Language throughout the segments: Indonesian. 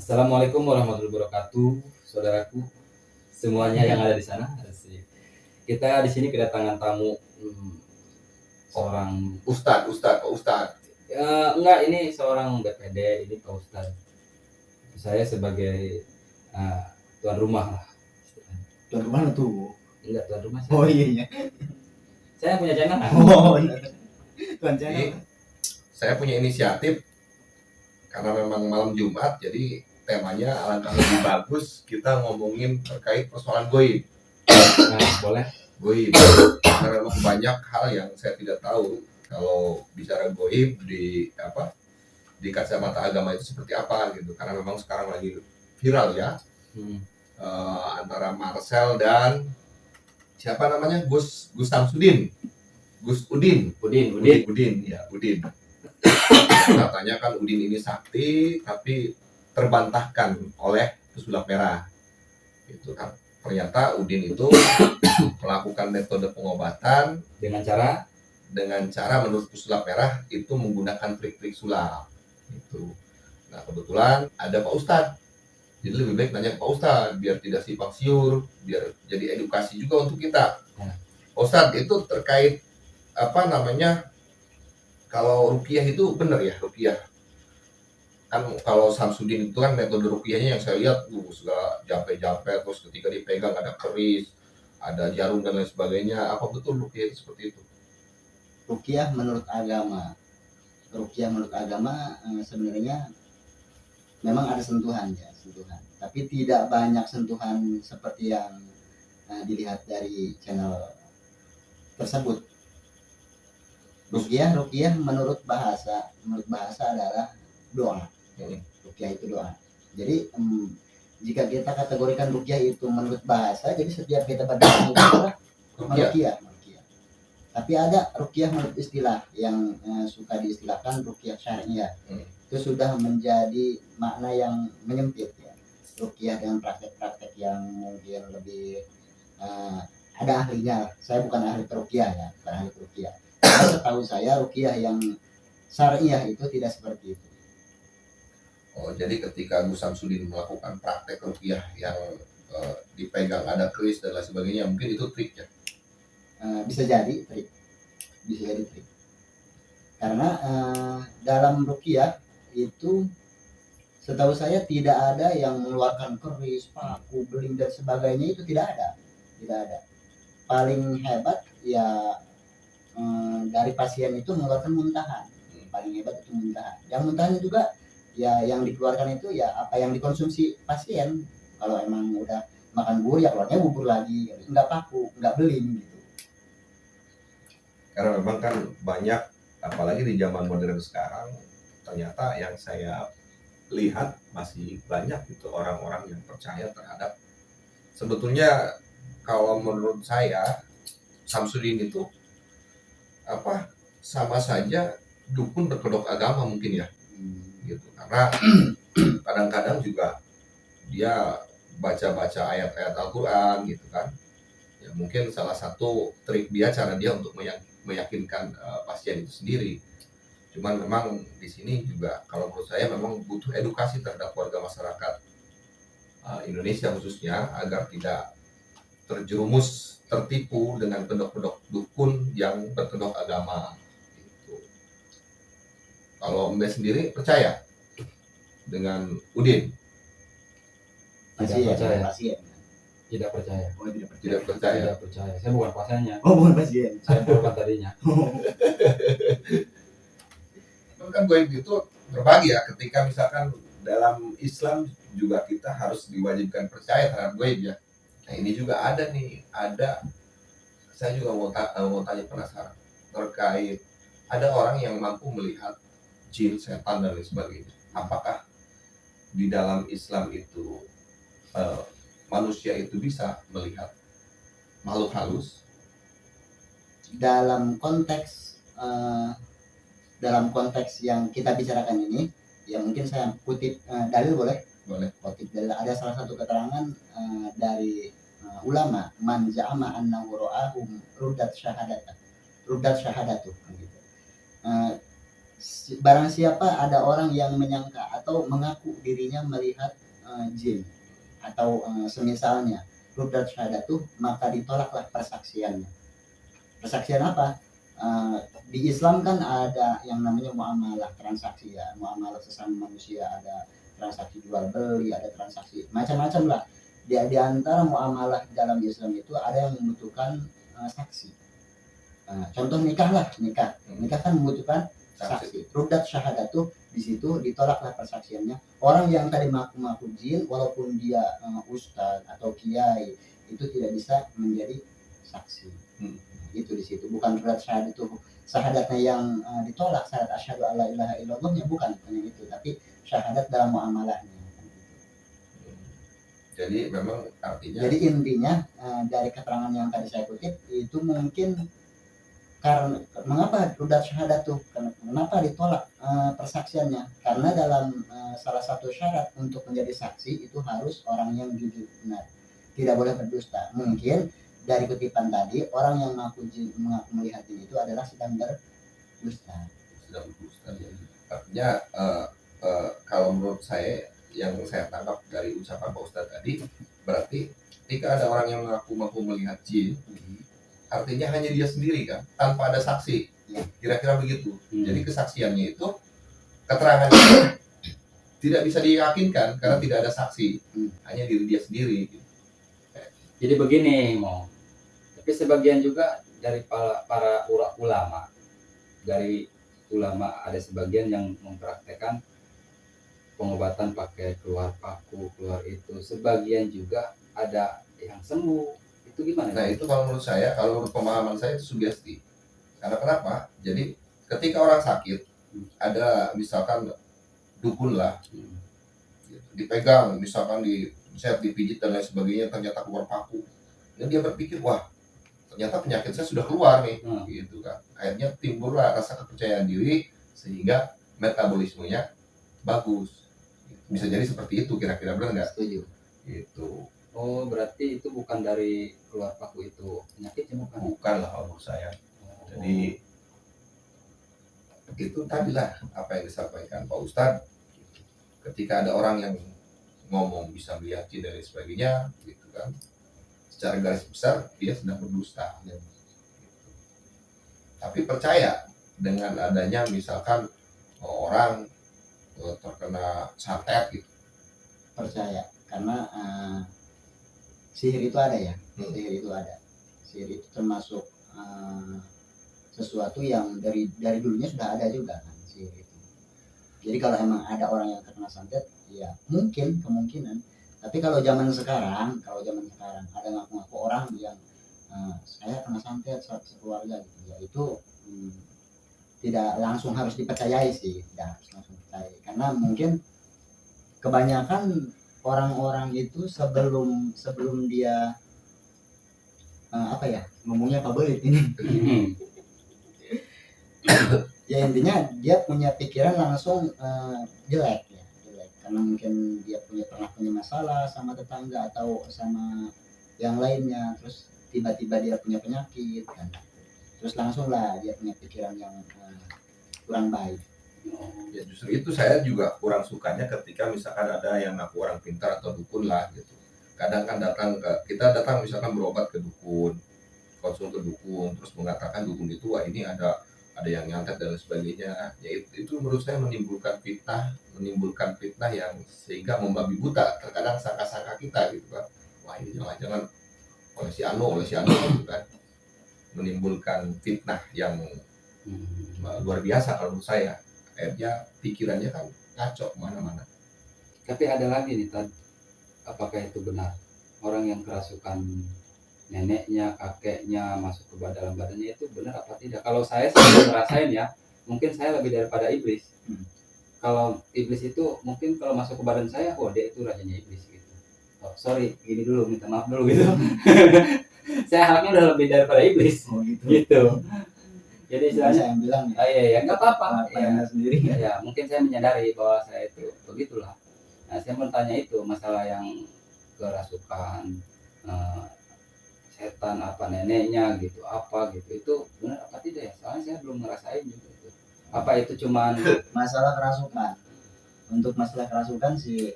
Assalamualaikum warahmatullahi wabarakatuh, saudaraku semuanya yang ada di sana. Asik. Kita di sini kedatangan tamu seorang Ustadz. enggak, ini seorang BPD, ini Pak Ustadz. Saya sebagai tuan rumah lah. Tuan rumah tuh. Enggak, tuan rumah saya. Oh iya. Saya punya channel. Oh iya. Tuan channel. Saya punya inisiatif karena memang malam Jumat, jadi temanya alangkah lebih bagus kita ngomongin terkait persoalan goib. Nah, boleh. Goib. Karena memang banyak hal yang saya tidak tahu kalau bicara goib di kacamata agama itu seperti apa gitu. Karena memang sekarang lagi viral ya. Antara Marcel dan siapa namanya? Gus Samsudin. Udin. Katanya kan Udin ini sakti, tapi terbantahkan oleh pesulap merah. Itu kan ternyata Udin itu melakukan metode pengobatan Dengan cara menurut pesulap merah itu menggunakan trik-trik sulap. Itu. Nah kebetulan ada Pak Ustadz. Jadi lebih baik nanya Pak Ustadz biar tidak simpang siur, biar jadi edukasi juga untuk kita. Pak Ustadz, itu terkait kalau ruqyah itu benar ya, ruqyah kan kalau Samsudin itu kan metode ruqyahnya yang saya lihat segala jampe terus ketika dipegang ada keris, ada jarum dan lain sebagainya. Apa betul ruqyah itu seperti itu? Ruqyah menurut agama sebenarnya memang ada sentuhan, tapi tidak banyak sentuhan seperti yang dilihat dari channel tersebut. Ruqyah menurut bahasa adalah doa. Ruqyah itu doa. Jadi jika kita kategorikan ruqyah itu menurut bahasa, jadi setiap kita berdoa itu adalah ruqyah. Tapi ada ruqyah menurut istilah yang suka diistilahkan ruqyah syariah. Itu sudah menjadi makna yang menyempit ya. Ruqyah dengan praktek-praktek yang mungkin lebih ada ahlinya. Saya bukan ahli ruqyah ya, bukan ahli ruqyah. Setahu saya ruqyah yang syariah itu tidak seperti itu. Oh, jadi ketika Gus Samsudin melakukan praktek ruqyah yang dipegang ada keris dan lain sebagainya, mungkin itu trik ya? Bisa jadi trik. Karena dalam ruqyah itu setahu saya tidak ada yang mengeluarkan keris, paku, beling dan sebagainya, itu tidak ada. Paling hebat ya dari pasien itu mengeluarkan muntahan. Paling hebat itu muntahan. Yang muntahannya juga ya yang dikeluarkan itu ya apa yang dikonsumsi pasien. Kalau emang udah makan bubur ya keluarnya bubur lagi, enggak paku, enggak beling gitu. Karena memang kan banyak, apalagi di zaman modern sekarang, ternyata yang saya lihat masih banyak gitu orang-orang yang percaya terhadap, sebetulnya kalau menurut saya Samsudin itu sama saja dukun berkedok agama mungkin ya, gitu. Karena kadang-kadang juga dia baca-baca ayat-ayat Al-Quran gitu kan. Ya mungkin salah satu trik dia, cara dia untuk meyakinkan pasien itu sendiri. Cuman memang di sini juga kalau menurut saya memang butuh edukasi terhadap warga masyarakat Indonesia khususnya agar tidak terjerumus tertipu dengan pendok-pendok dukun yang berkedok agama gitu. Kalau Mbak sendiri percaya dengan Udin? Tidak percaya. Oh, tidak percaya. Saya bukan pasiennya. Oh, bukan pasien. Saya bukan tadinya. Kan goib itu berbagi ya, ketika misalkan dalam Islam juga kita harus diwajibkan percaya terhadap goib ya. Nah ini juga ada saya juga mau tanya, penasaran terkait ada orang yang mampu melihat jin, setan dan lain sebagainya. Apakah di dalam Islam itu manusia itu bisa melihat makhluk halus? Dalam konteks yang kita bicarakan ini, ya mungkin saya kutip dalil boleh. Kutip dalil, ada salah satu keterangan dari ulama, man za'ama annahu ra'ahum ruddat syahadatu gitu. barang siapa ada orang yang menyangka atau mengaku dirinya melihat jin atau semisalnya rudrat syahadatuh, maka ditolaklah persaksiannya. Persaksian apa? Di Islam kan ada yang namanya muamalah, transaksi ya, muamalah sesama manusia, ada transaksi jual beli, ada transaksi macam-macam lah. Di antara muamalah dalam Islam itu ada yang membutuhkan saksi. Contoh nikah lah, nikah kan membutuhkan saksi. Rudat syahadatuh, di situ ditolaklah persaksiannya. Orang yang tadi mengaku jin, walaupun dia ustadz atau kiai, itu tidak bisa menjadi saksi. Itu di situ bukan rudat syahadatuh, syahadatnya yang ditolak, syahadat asyhadu alla ilaha illallahnya bukan yang itu, tapi syahadat dalam muamalahnya. Jadi memang artinya. Jadi intinya dari keterangan yang tadi saya kutip itu mungkin karena mengapa rudat syahadatuh, kenapa ditolak persaksiannya, karena dalam salah satu syarat untuk menjadi saksi itu harus orang yang jujur benar, tidak boleh berdusta. Mungkin dari kutipan tadi orang yang mengaku melihat jin itu adalah sedang berdusta. Artinya kalau menurut saya yang saya tangkap dari ucapan Pak Ustadz tadi, berarti ketika ada orang yang mengaku melihat jin, artinya hanya dia sendiri kan, tanpa ada saksi. Kira-kira begitu. Jadi kesaksiannya itu, keterangannya tidak bisa diyakinkan karena tidak ada saksi, hanya diri dia sendiri. Jadi begini, tapi sebagian juga dari para ulama, dari ulama ada sebagian yang mempraktekkan pengobatan pakai keluar paku, keluar itu. Sebagian juga ada yang sembuh. Itu gimana? Nah itu kalau menurut saya, kalau menurut pemahaman saya itu sugesti. Karena kenapa? Jadi ketika orang sakit, ada misalkan dukun lah, dipegang, misalkan dipijit dan lain sebagainya, ternyata keluar paku. Dan dia berpikir, wah ternyata penyakit saya sudah keluar nih, gitu kan. Akhirnya timbullah rasa kepercayaan diri sehingga metabolismenya bagus. Bisa jadi seperti itu, kira-kira benar nggak? Setuju. Itu. Oh, berarti itu bukan dari keluar paku itu penyakitnya, bukan? Bukan lah menurut saya. Jadi itu tadilah apa yang disampaikan Pak Ustadz. Ketika ada orang yang ngomong bisa melihat jin dan sebagainya, gitu kan. Secara garis besar dia sedang berdusta. Gitu. Tapi percaya dengan adanya misalkan orang terkena santet gitu, percaya karena sihir itu ada ya. Sihir itu termasuk sesuatu yang dari dulunya sudah ada juga kan, sihir itu. Jadi kalau emang ada orang yang terkena santet, ya kemungkinan. Tapi kalau zaman sekarang ada ngaku-ngaku orang yang saya kena santet sekeluarga gitu, ya itu tidak langsung harus dipercayai sih, tidak harus langsung percaya, karena mungkin kebanyakan orang-orang itu sebelum dia ngomongnya apa belit ini ya intinya dia punya pikiran langsung jelek, karena mungkin dia pernah punya masalah sama tetangga atau sama yang lainnya, terus tiba-tiba dia punya penyakit kan, terus langsung lah dia punya pikiran yang kurang baik. Ya justru itu saya juga kurang sukanya ketika misalkan ada yang ngaku orang pintar atau dukun lah gitu. Kadang kan kita datang misalkan berobat ke dukun, konsul ke dukun, terus mengatakan dukun itu wah ini ada yang nyantet dan sebagainya. Ya itu menurut saya menimbulkan fitnah yang sehingga membabi buta terkadang sangka-sangka kita gitu kan. Wah ini jangan-jangan oleh si Ano gitu kan. Menimbulkan fitnah yang luar biasa kalau menurut saya. Akhirnya pikirannya kan ngaco kemana-mana. Tapi ada lagi nih Tad, apakah itu benar orang yang kerasukan neneknya, kakeknya masuk ke dalam badannya itu benar apa tidak? Kalau saya sih ngerasain ya, mungkin saya lebih daripada iblis. Kalau iblis itu mungkin kalau masuk ke badan saya, oh dia itu rajanya iblis gitu. Oh, sorry, gini dulu, minta maaf dulu gitu. Saya harapnya udah lebih daripada iblis. Oh gitu. Jadi saya yang bilang ya nggak apa-apa ya sendiri ya mungkin saya menyadari bahwa saya itu begitulah. Nah saya mau tanya itu masalah yang kerasukan setan apa neneknya gitu apa gitu, itu benar apa tidak ya, soalnya saya belum ngerasain juga itu. Apa itu cuman Masalah kerasukan, untuk masalah kerasukan sih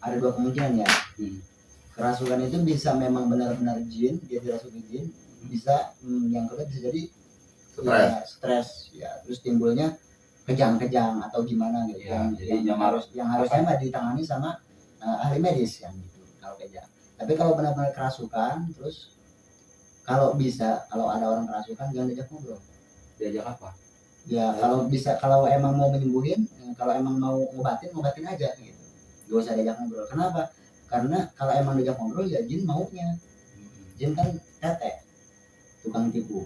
ada dua kemungkinan ya. Hmm. Kerasukan itu bisa memang benar-benar jin, dia dirasuki jin, bisa yang kedua bisa jadi Stres. ya, stres ya, terus timbulnya kejang-kejang atau gimana gitu, Ya, jadi yang harusnya mah ditangani sama ahli medis yang gitu kalau kejang. Tapi kalau benar-benar kerasukan, terus kalau bisa, kalau ada orang kerasukan jangan diajak ngobrol. diajak apa? Ya kalau bisa, kalau emang mau menyembuhin, kalau emang mau ngobatin aja gitu, gak usah diajak ngobrol. Kenapa? Karena kalau emang diajak ngobrol ya jin maunya, jin kan tete, tukang tipu.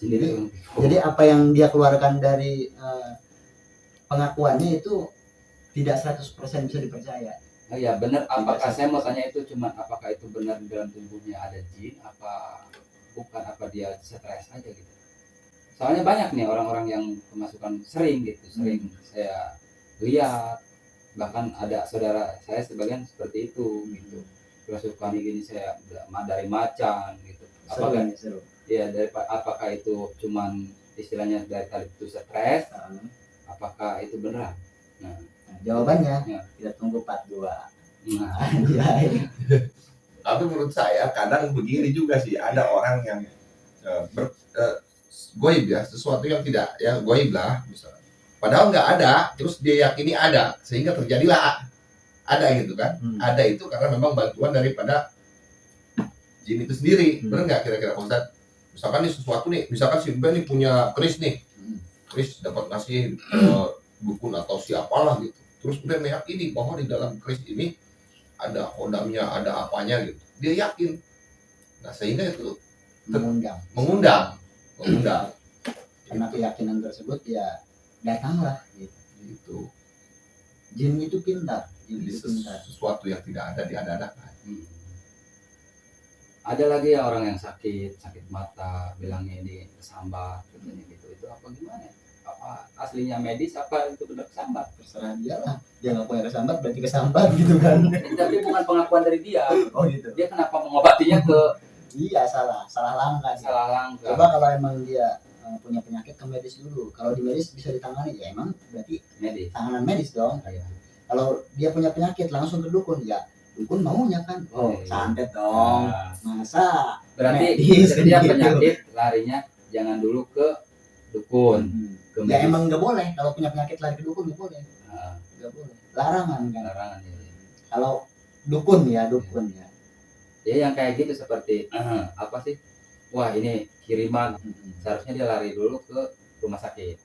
Jadi apa yang dia keluarkan dari pengakuannya itu tidak 100% bisa dipercaya. Oh ya benar, apakah Tidak saya mau tanya itu cuma apakah itu benar di dalam tubuhnya ada jin apa bukan, apa dia stres aja gitu. Soalnya banyak nih orang-orang yang kemasukan sering saya lihat, bahkan ada saudara saya sebagian seperti itu gitu. Kerasukan gini saya dari macan gitu. Apakah Seru. ya dari apakah itu cuman istilahnya dari tadi itu stres, apakah itu beneran? Nah, Jawabannya ya. kita tunggu part 2. Nah, Anjay. Tapi menurut saya kadang begini juga sih, ada orang yang goib ya, sesuatu yang tidak ya goib lah misalnya. Padahal nggak ada, terus dia yakini ada, sehingga terjadilah ada gitu kan. Ada itu karena memang bantuan daripada jin itu sendiri. Benar nggak kira-kira Pak Ustadz? Misalkan nih sesuatu nih, misalkan si Ben nih punya keris nih, keris dapat ngasih dukun atau siapalah gitu. Terus udah meyakini bahwa di dalam keris ini ada kodamnya, ada apanya gitu. Dia yakin. Nah sehingga itu mengundang. Karena keyakinan tersebut ya datanglah gitu. Jin itu pintar. Jadi sesuatu yang tidak ada diada-adakan. Ada lagi ya orang yang sakit mata, bilangnya ini kesambat katanya gitu. Itu apa gimana? Apa aslinya medis apa itu benar kesambat? Terserah dia lah. Dia nggak punya kesambat berarti kesambat gitu kan. Tapi bukan pengakuan dari dia. Oh gitu. Dia kenapa mengobatinya ke Iya, salah langkah dia. salah langkah? Coba kalau emang dia punya penyakit ke medis dulu. Kalau di medis bisa ditangani ya emang berarti Medis. tanganan medis dong. Iya. Kalau dia punya penyakit langsung ke dukun ya dukun maunya kan. Oh, Iya. santet dong. Nah, Masa berarti medis setiap gitu. penyakit larinya jangan dulu ke dukun, ke Ya medis. emang nggak boleh kalau punya penyakit lari ke dukun, nggak boleh. Nah, Nggak boleh. Larangan kan. larangan ya. Kalau dukun ya. Ya yang kayak gitu seperti apa sih? Wah ini kiriman, seharusnya dia lari dulu ke rumah sakit,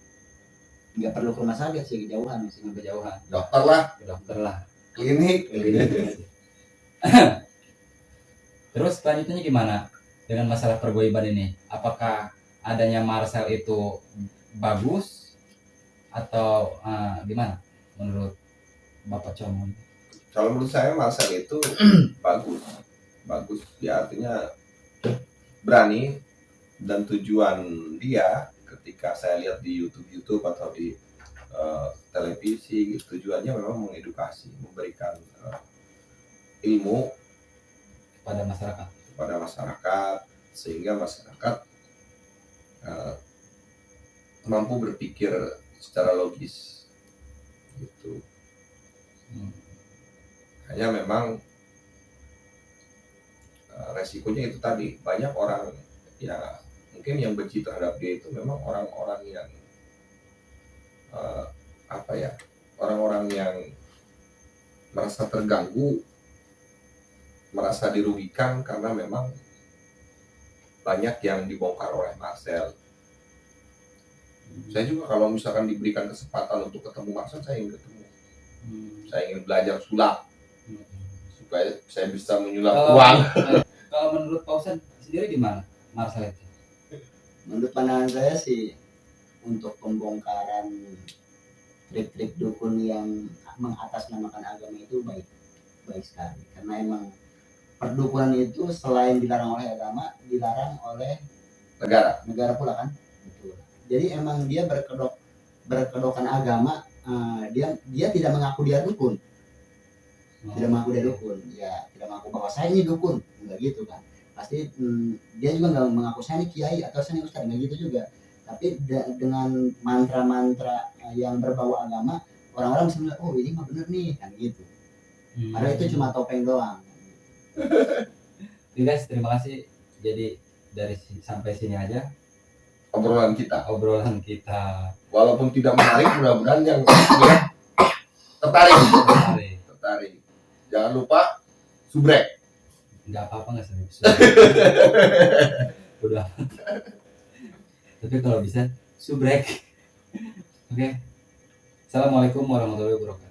Nggak perlu ke rumah sakit sih, kejauhan sih. kejauhan, Dokter lah, ke dokter lah. klinik. Terus selanjutnya gimana dengan masalah pergoiban ini? Apakah adanya Marcel itu bagus atau gimana menurut Bapak Comon? Kalau menurut saya Marcel itu bagus ya, artinya berani, dan tujuan dia ketika saya lihat di YouTube atau di televisi gitu, tujuannya memang mengedukasi, memberikan ilmu Pada masyarakat sehingga masyarakat mampu berpikir secara logis gitu. Hanya memang resikonya itu tadi, banyak orang ya mungkin yang benci terhadap dia itu memang orang-orang yang orang-orang yang merasa terganggu, merasa dirugikan karena memang banyak yang dibongkar oleh Marcel. Saya juga kalau misalkan diberikan kesempatan untuk ketemu Marcel, saya ingin ketemu. Saya ingin belajar sulap supaya saya bisa menyulap uang. Kalau menurut Pak Ustadz sendiri gimana Marcel itu? Menurut pandangan saya sih, untuk pembongkaran trik-trik dukun yang mengatasnamakan agama itu baik sekali, karena emang perdukunan itu selain dilarang oleh agama, dilarang oleh negara pula kan. Betul. Jadi emang dia berkedokan agama, dia tidak mengaku dia dukun. Tidak mengaku dia dukun, ya tidak mengaku bahwa saya ini dukun, enggak gitu kan. Pasti dia juga nggak mengaku saya ini kiai atau saya ini ustadz, enggak gitu juga. Tapi dengan mantra-mantra yang berbau agama, orang-orang bisa bilang, oh ini mah bener nih, kan gitu. Padahal itu cuma topeng doang. Oke guys, terima kasih. Jadi dari sampai sini aja Obrolan kita. obrolan kita. Walaupun tidak menarik, mudah-mudahan yang ya, tertarik. Jangan lupa subrek. Nggak apa-apa nggak sampai udah. Tapi kalau bisa subrek. Oke. Assalamualaikum warahmatullahi wabarakatuh.